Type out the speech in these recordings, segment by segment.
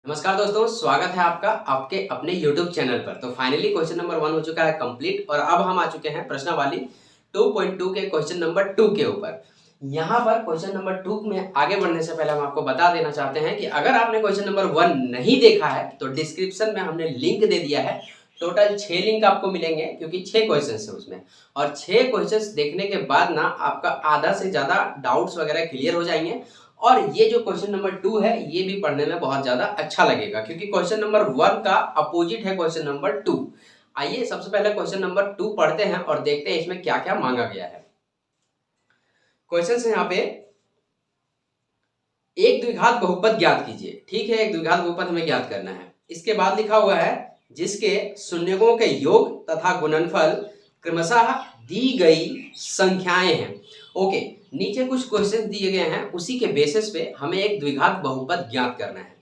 नमस्कार दोस्तों, स्वागत है आपका आपके अपने YouTube चैनल पर। तो फाइनली क्वेश्चन नंबर 1 हो चुका है कंप्लीट और अब हम आ चुके हैं प्रश्नावली 2.2 के क्वेश्चन नंबर 2 के ऊपर। यहाँ पर क्वेश्चन नंबर 2 में आगे बढ़ने से पहले हम आपको बता देना चाहते हैं कि अगर आपने क्वेश्चन नंबर 1 नहीं देखा है तो डिस्क्रिप्शन में हमने लिंक दे दिया है। टोटल 6 लिंक आपको मिलेंगे क्योंकि 6 क्वेश्चन है उसमें, और 6 क्वेश्चन देखने के बाद ना आपका आधा से ज्यादा डाउट्स वगैरह क्लियर हो जाएंगे। और ये जो क्वेश्चन नंबर 2 है ये भी पढ़ने में बहुत ज्यादा अच्छा लगेगा क्योंकि क्वेश्चन नंबर 1 का अपोजिट है क्वेश्चन नंबर 2। आइए सबसे पहले क्वेश्चन नंबर 2 पढ़ते हैं और देखते हैं इसमें क्या क्या मांगा गया है। क्वेश्चन है यहाँ पे, एक द्विघात बहुपद ज्ञात कीजिए। ठीक है, एक द्विघात बहुपद हमें ज्ञात करना है। इसके बाद लिखा हुआ है जिसके शून्यकों के योग तथा गुणनफल क्रमशः दी गई संख्याएं हैं। ओके, नीचे कुछ क्वेश्चन दिए गए हैं, उसी के बेसिस पे हमें एक द्विघात बहुपद ज्ञात करना है।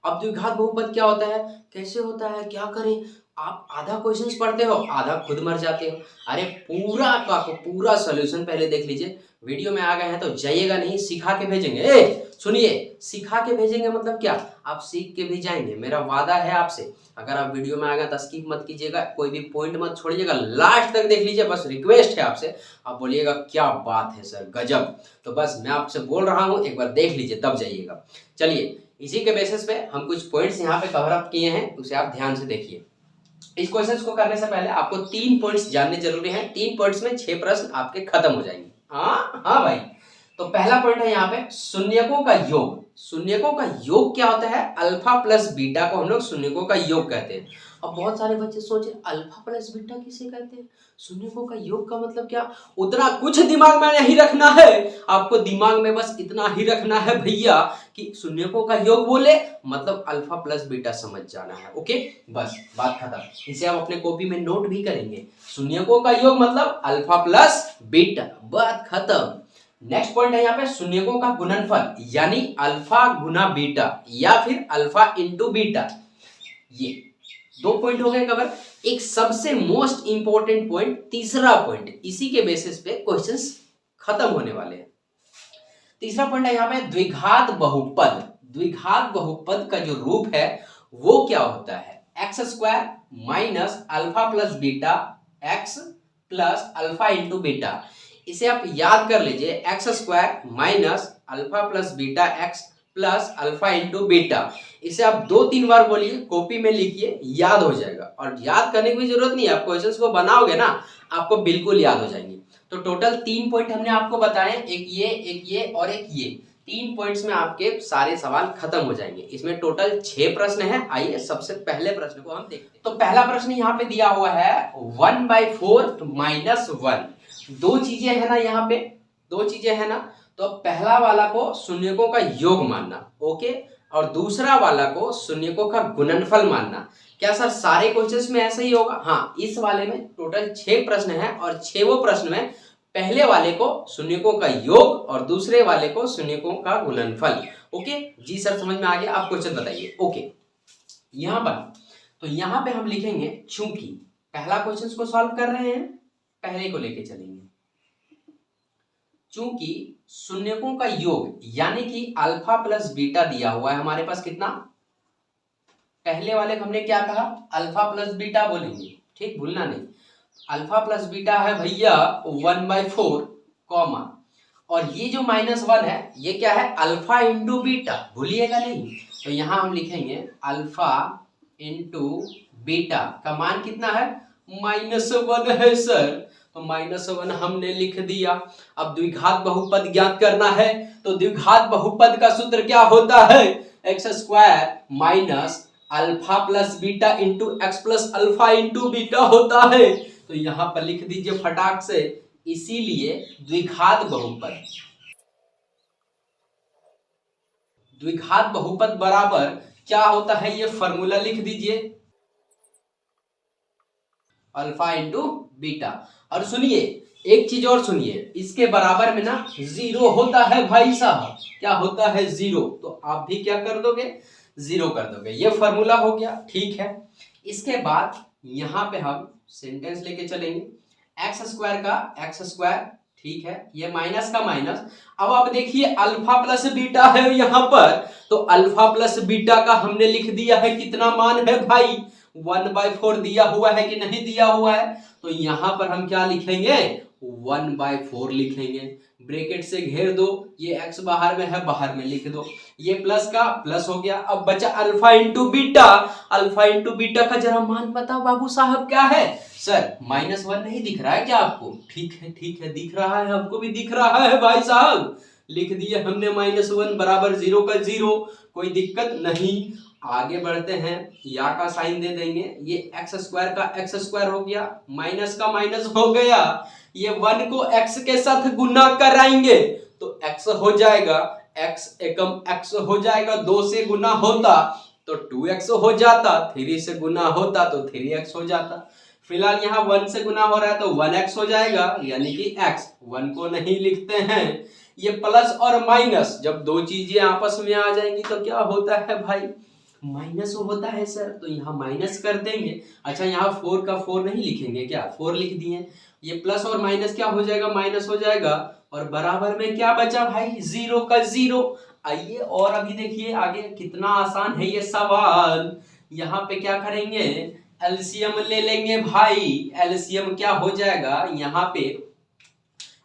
अब द्विघात बहुपद क्या होता है, कैसे होता है, क्या करें? आप आधा क्वेश्चंस पढ़ते हो, आधा खुद मर जाते हो। अरे पूरा का पूरा सॉल्यूशन पहले देख लीजिए। वीडियो में आ गए हैं तो जाइएगा नहीं, सिखा के भेजेंगे। सुनिए, सिखा के भेजेंगे मतलब क्या, आप सीख के भी जाएंगे। मेरा वादा है आपसे, अगर आप वीडियो में आ गए तो स्किप मत कीजिएगा, कोई भी पॉइंट मत छोड़िएगा, लास्ट तक देख लीजिए। बस रिक्वेस्ट है आपसे, आप बोलिएगा क्या बात है सर, गजब। तो बस मैं आपसे बोल रहा हूँ, एक बार देख लीजिए तब जाइएगा। चलिए, इसी के बेसिस पे हम कुछ पॉइंट्स यहाँ पे कवर अप किए हैं, उसे आप ध्यान से देखिए। इस क्वेश्चन को करने से पहले आपको 3 पॉइंट्स जानने जरूरी हैं। 3 पॉइंट्स में 6 प्रश्न आपके खत्म हो जाएंगे। हाँ भाई। तो पहला पॉइंट है यहाँ पे शून्यकों का योग। शून्यकों का योग क्या होता है? अल्फा प्लस बीटा को हम लोग शून्यकों का योग कहते हैं। अब बहुत सारे बच्चे सोचे अल्फा प्लस बीटा किसे कहते हैं, शून्यकों का योग का मतलब क्या? उतना कुछ दिमाग में नहीं रखना है, आपको दिमाग में बस इतना ही रखना है भैया कि शून्यकों का योग बोले मतलब अल्फा प्लस बीटा समझ जाना है। ओके, बस बात खत्म। इसे आप अपने कॉपी में नोट भी करेंगे, शून्यकों का योग मतलब अल्फा प्लस बीटा, बात खत्म। नेक्स्ट पॉइंट है यहाँ पे शून्यकों का गुणनफल, यानी अल्फा गुना बीटा या फिर अल्फा इंटू बीटा। ये 2 पॉइंट हो गए कवर। एक सबसे मोस्ट इंपॉर्टेंट पॉइंट, तीसरा पॉइंट, इसी के बेसिस पे क्वेश्चंस खत्म होने वाले हैं। तीसरा पॉइंट है यहाँ पे द्विघात बहुपद। द्विघात बहुपद का जो रूप है वो क्या होता है? X square minus alpha plus beta x plus alpha into beta. इसे आप याद कर लीजिए, x square minus alpha plus beta x plus alpha into beta. इसे आप 2-3 बार बोलिए, कॉपी में लिखिए, याद हो जाएगा। और याद करने की भी जरूरत नहीं है, आप क्वेश्चंस को बनाओगे ना आपको बिल्कुल याद हो जाएंगे। तो टोटल 3 पॉइंट हमने आपको बताए, एक ये और एक ये। 3 पॉइंट्स में आपके सारे सवाल खत्म हो जाएंगे। इसमें टोटल 6 प्रश्न हैं। आइए सबसे पहले प्रश्न को हम देखते हैं। तो पहला प्रश्न यहाँ पे दिया हुआ है 1/4 माइनस 1। 2 चीजें है ना, यहाँ पे 2 चीजें है ना। तो पहला वाला को शून्यकों का योग मानना, ओके, और दूसरा वाला को शून्यकों का गुणनफल मानना। क्या सर सारे क्वेश्चंस में ऐसा ही होगा? हाँ, इस वाले में टोटल 6 प्रश्न हैं और 6 प्रश्न में पहले वाले को शून्यकों का योग और दूसरे वाले को शून्यकों का गुणनफल। ओके जी सर, समझ में आ गया। आप क्वेश्चन बताइए। ओके, यहाँ पर तो यहाँ पे हम लिखेंगे चूंकि पहला क्वेश्चन को सॉल्व कर रहे हैं, पहले को लेके चलेंगे। चूंकि शून्यकों का योग यानी कि अल्फा प्लस बीटा दिया हुआ है हमारे पास, कितना? पहले वाले को हमने क्या कहा? अल्फा प्लस बीटा बोलेंगे, ठीक, भूलना नहीं। अल्फा प्लस बीटा है भैया 1/4 कॉमा, और ये जो -1 है ये क्या है? अल्फा इंटू बीटा, भूलिएगा नहीं। तो यहां हम लिखेंगे अल्फा इंटू बीटा का मान कितना है? -1 है सर। तो -1 हमने लिख दिया। अब द्विघात बहुपद ज्ञात करना है, तो द्विघात बहुपद का सूत्र क्या होता है? X square minus alpha plus beta into x plus alpha into beta होता है। तो यहां पर लिख दीजिए फटाक से, इसीलिए द्विघात बहुपद, द्विघात बहुपद बराबर क्या होता है? ये फॉर्मूला लिख दीजिए, अल्फा इंटू बीटा। और सुनिए एक चीज और सुनिए, इसके बराबर में ना 0 होता है भाई साहब। क्या होता है? 0। तो आप भी क्या कर दोगे? 0 कर दोगे। ये फॉर्मूला हो गया, ठीक है। इसके बाद यहां पे हम सेंटेंस लेके चलेंगे, एक्स स्क्वायर का एक्स स्क्वायर, ठीक है, ये माइनस का माइनस। अब आप देखिए अल्फा प्लस बीटा है यहाँ पर, तो अल्फा प्लस बीटा का हमने लिख दिया है कितना मान है भाई, 1/4 दिया हुआ है कि नहीं दिया हुआ है, तो यहाँ पर हम क्या लिखेंगे 1/4 लिखेंगे। ब्रैकेट से घेर दो, ये x बाहर में है, बाहर में लिख दो, ये प्लस का प्लस हो गया। अब बचा alpha into beta, alpha into beta का जरा मान बताओ बाबू साहब क्या है। सर -1 नहीं दिख रहा है क्या आपको, ठीक है दिख रहा है, हमको भी दिख रहा है भाई साहब, लिख दिए हमने -1 बराबर 0 का 0, कोई दिक्कत नहीं। आगे बढ़ते हैं, या का साइन दे देंगे, ये x स्क्वायर का x स्क्वायर हो गया, माइनस का माइनस हो गया, ये 1 को x के साथ गुना कराएंगे तो x हो जाएगा, x एकम x हो जाएगा, 2 से गुना होता तो 2x हो जाता, 3 से गुना होता तो 3x हो जाता। फिलहाल यहाँ 1 से गुना हो रहा है तो 1x हो जाएगा, यानी कि x 1 को नहीं लिखते हैं। ये प्लस और माइनस जब दो चीजें आपस में आ जाएंगी तो क्या होता है भाई, माइनस होता है सर, तो यहाँ माइनस कर देंगे। अच्छा यहाँ 4 का 4 नहीं लिखेंगे क्या, 4 लिख दिए, ये प्लस और माइनस क्या हो जाएगा, माइनस हो जाएगा, और बराबर में क्या बचा भाई 0 का 0। आइए और अभी देखिए आगे कितना आसान है ये सवाल। यहाँ पे क्या करेंगे, एलसीएम ले लेंगे भाई। एलसीएम क्या हो जाएगा, यहाँ पे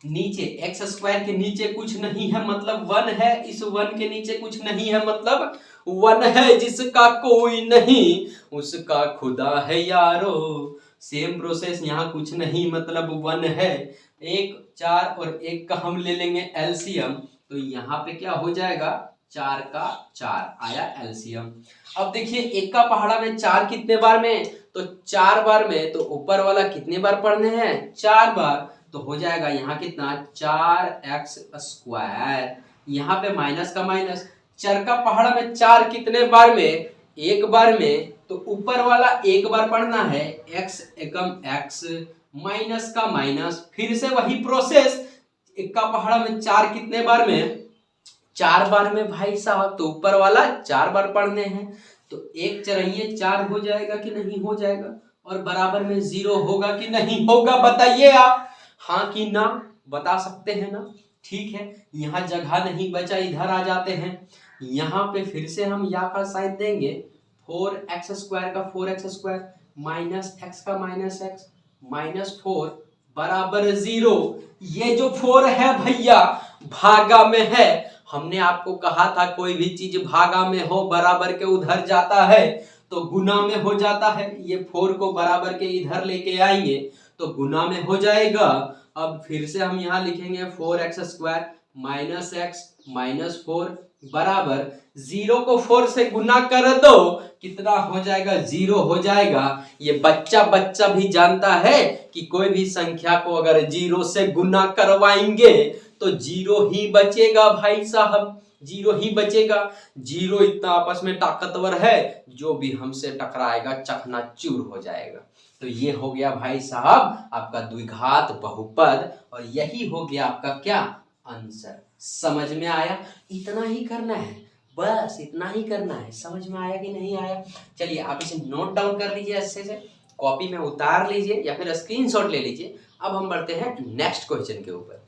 नीचे एक्स स्क्वायर के नीचे कुछ नहीं है मतलब 1 है, इस 1 के नीचे कुछ नहीं है मतलब 1 है, जिसका कोई नहीं उसका खुदा है यारो। सेम प्रोसेस, यहाँ कुछ नहीं मतलब 1 है। 1 4 और 1 का हम ले लेंगे एलसीएम, तो यहाँ पे क्या हो जाएगा 4 का 4 आया एलसीएम। अब देखिए 1 का पहाड़ा में 4 कितने बार में, तो 4 बार में, तो ऊपर वाला कितने बार पढ़ने हैं 4 बार, तो हो जाएगा यहाँ कितना 4x स्क्वायर। यहाँ पे माइनस का माइनस, 4 का पहाड़ा में 4 कितने बार में, 1 बार में, तो ऊपर वाला 1 बार पढ़ना है, x एकम x, माइनस का माइनस, फिर से वही प्रोसेस, 1 का पहाड़ा में 4 कितने बार में, 4 बार में भाई साहब, तो ऊपर वाला 4 बार पढ़ने हैं, तो 1 चरहिए 4 हो जाएगा कि नहीं हो जाएगा, और बराबर में 0 होगा कि नहीं होगा, बताइए आप, हाँ कि ना, बता सकते हैं ना। ठीक है, यहाँ जगह नहीं बचा, इधर आ जाते हैं। यहाँ पे फिर से हम या का साइन देंगे, 4x स्क्वायर का 4x स्क्वायर माइनस x का माइनस x -4 बराबर 0। ये जो 4 है भैया भागा में है, हमने आपको कहा था कोई भी चीज भागा में हो बराबर के उधर जाता है तो गुना में हो जाता है। ये 4 को बराबर के इधर लेके आएंगे तो गुना में हो जाएगा। अब फिर से हम यहाँ लिखेंगे 4x स्क्वायर माइनस x -4 बराबर 0 को 4 से गुना कर दो, कितना हो जाएगा 0 हो जाएगा। ये बच्चा बच्चा भी जानता है कि कोई भी संख्या को अगर 0 से गुना करवाएंगे तो 0 ही बचेगा भाई साहब, 0 ही बचेगा। 0 इतना आपस में ताकतवर है, जो भी हमसे टकराएगा चकनाचूर हो जाएगा। तो ये हो गया भाई साहब आपका द्विघात बहुपद, और यही हो गया आपका क्या आंसर। समझ में आया, इतना ही करना है, बस इतना ही करना है। समझ में आया कि नहीं आया, चलिए आप इसे नोट डाउन कर लीजिए, अच्छे से कॉपी में उतार लीजिए या फिर स्क्रीनशॉट ले लीजिए। अब हम बढ़ते हैं नेक्स्ट क्वेश्चन के ऊपर।